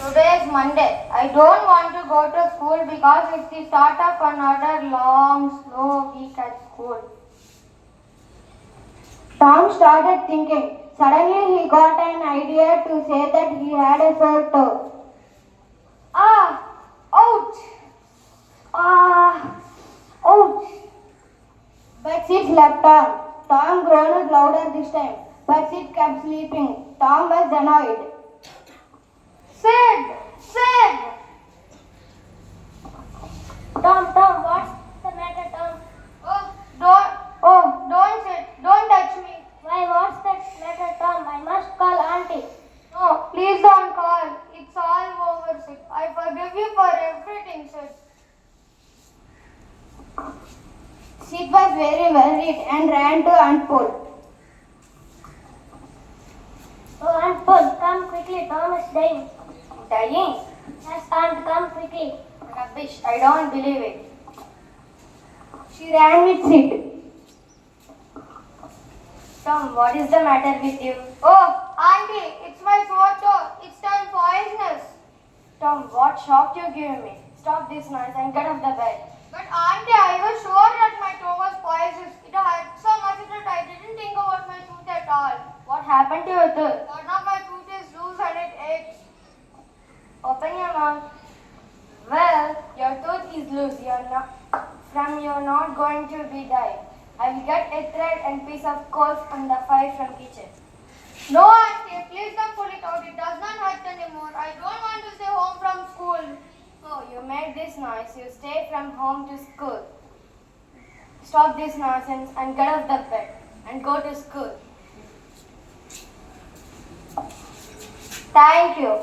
Today is Monday. I don't want to go to school because it's the start of another long, slow week at school. Tom started thinking. Suddenly he got an idea to say that he had a sore toe. Ah! Ouch! Ah! Ouch! But Sid slept on. Tom groaned louder this time, but Sid kept sleeping. Tom was annoyed. Sid! Sid! Tom, what's the matter, Tom? Don't sit. Don't touch me. Why, what's the matter, Tom? I must call Auntie. No, please don't call. It's all over, Sid. I forgive you for everything, Sid. Sid was very worried and ran to Aunt Pole. Oh, Aunt Paul, come quickly. Tom is dying. Dying? Yes, Aunt, come quickly. Rubbish. I don't believe it. She ran with Sid. Tom, what is the matter with you? Oh, Auntie, it's my sore toe. It's turned poisonous. Tom, what shock you gave me? Stop this noise and get off the bed. But Auntie, I was sure that my toe was poisonous. It hurt so much that I didn't think about my tooth at all. What happened to your tooth? One of my tooth is loose and it aches. Open your mouth. Well, your tooth is loose. You're not going to be dying. I will get a thread and piece of coal from the fire from kitchen. No, Auntie, please don't pull it out. It does not hurt anymore. I don't want to stay home from school. Oh, you made this noise. You stay from home to school. Stop this nonsense and get off the bed and go to school. Thank you.